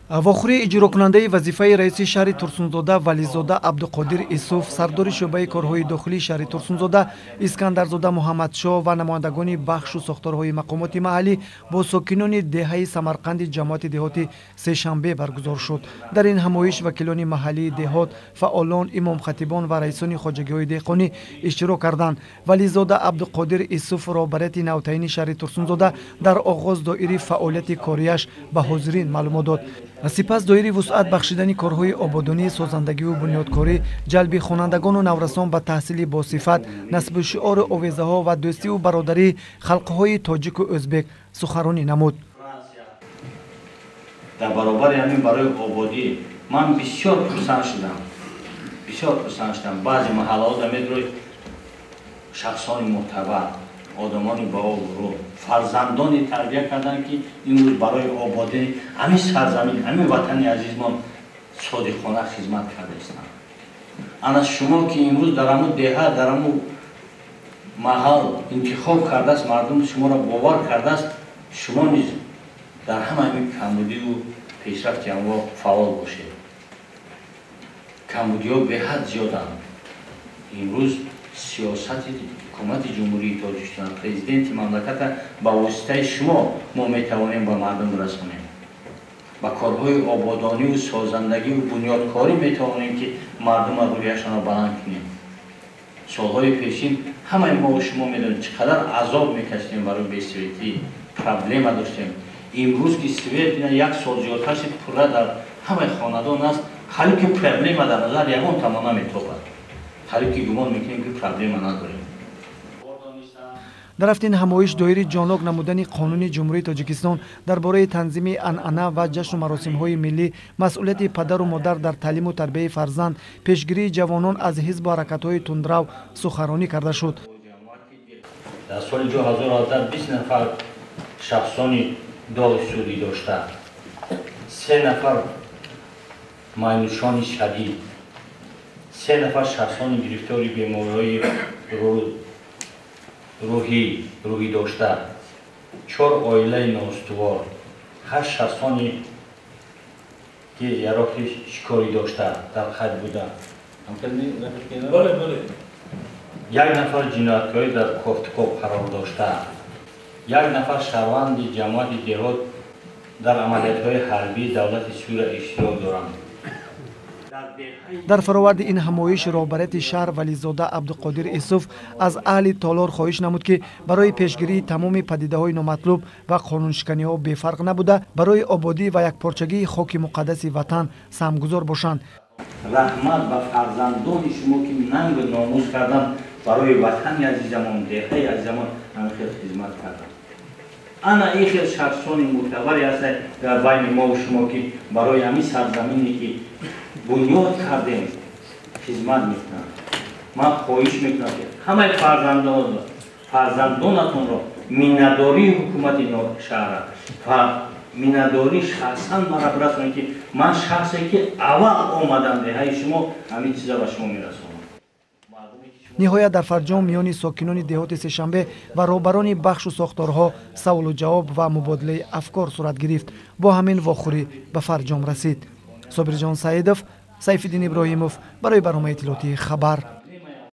вохӯрии иҷрокунандаи вазифаи раиси шаҳри турсунзода вализода абдуқодир исуф, сардори шӯъбаи корҳои дохилии шаҳри турсунзода искандарзода муҳаммадшоҳ ва намояндагони бахшу сохторҳои мақомоти маҳаллӣ бо сокинони деҳаи самарқанди ҷамоати деҳоти сешанбе баргузор шуд. дар ин ҳамоиш вакилони маҳаллии деҳот, фаъолон, имомхатибон ва раисони хоҷагиҳои деҳқонӣ иштирок карданд. вализода абдуқодир исуф роҳбарияти навтаини шаҳри турсунзода дар оғоз доираи фаъолияти корияш ба ҳозирин маълумот дод. сипас доираи вусъат бахшидани корҳои ободонӣ, созандагиву бунёдкорӣ, ҷалби хонандагону наврасон ба таҳсили босифат, насбу шиори овезаҳо ва дӯстиву бародарии халқҳои тоҷику o'zбек суханронӣ намуд. дар баробари ҳамин барои ободӣ ман бисёр хурсанд шудам. баъзе маҳаллаҳода медурӯед шахсони мӯътабар, одамони баобурӯ, фарзандони тарбия карданд ки имрӯз барои ободии ҳамин сарзамин, ҳамин ватани азизмон содиқона хизмат кардаистанд. ана шумо ки имрӯз дар ҳамун деҳа, дар ҳамун маҳал интихоб кардааст, мардум шуморо бовар кардааст, шумо низ дар ҳама ҳамин камбудиву пешрафти анвоъ фаъол бошед. камбудиҳо беҳад зиёданд. имрӯз сиёсати ҳукумати ҷумҳурии Тоҷикистон, президенти мамлаката ба воситаи шумо мо метавонем ба мардум расонем. ба корҳои ободониву созандагиву бунёдкорӣ метавонем ки мардума рӯҳияшонро баланд кунем. солҳои пешин ҳамаи мо шумо медонед чӣ қадар азоб мекашидем барои бесветӣ, проблема доштем. имрӯз ки свет як сол зиёдтари пурра дар ҳамаи хонадон аст, ҳале ки проблема дар назар ягон тамона метобад. ҳале ки гумон мекунем ки проблема надорем. дар рафтин ҳамоиш доираи ҷонлок намудани қонуни ҷумҳурии Тоҷикистон дар бораи танзими анъана ва ҷашну маросимҳои миллӣ, масъулияти падару модар дар таълиму тарбияи фарзанд, пешгирии ҷавонон аз ҳизбу ҳаракатҳои тундрав суханронӣ карда шуд. дар соли 2017 20 нафар шахсони доғи судӣ дошта, 3 нафар майнушони шадид, 3 нафар шахсони гирифтори бемориҳои рӯҳӣ дошта, 4 оилаи ноустувор, 8 шахсони ки яроки шикорӣ дошта дар қайд буданд. Як нафар ҷинояткорӣ дар кофтикоб қарор дошта, 1 нафар шаҳрванди ҷамоати деҳот дар амалиятҳои ҳарбии давлати Сурия иштирок доранд. дар фароварди ин ҳамоиш роҳбарияти шаҳр вализода абдуқодир исуф аз аҳли толор хоҳиш намуд ки барои пешгирии тамоми падидаҳои номатлуб ва қонуншиканиҳо бефарқ набуда, барои ободӣ ва якпорчагии хоки муқаддаси ватан саҳмгузор бошанд. раҳмат ба фарзандони шумо ки нангу номус карданд, барои ватани азизамон, деҳаи азизамон ҳама хел хизмат карданд. ана ин хел шахсони мӯътабаре аст дар байни мо шумо ки барои ҳамин сарзамине ки бунёд кардем хизмат мекунанд. ман хоҳиш мекунам ки ҳамаи фарзандонатонро миннатдории ҳукумати шаҳра ва миннатдории шахсан мара расонед ки ман шахсе ки аввал омадам деҳаи шумо ҳамин чиза ба шумо мерасонам. ниҳоят дар фарҷом миёни сокинони деҳоти сешанбе ва роҳбарони бахшу сохторҳо саволу ҷавоб ва мубодилаи афкор сурат гирифт. бо ҳамин вохӯрӣ ба фарҷом расид. собирҷон саидов, сайфиддин иброҳимов барои барномаи иттилоотии хабар.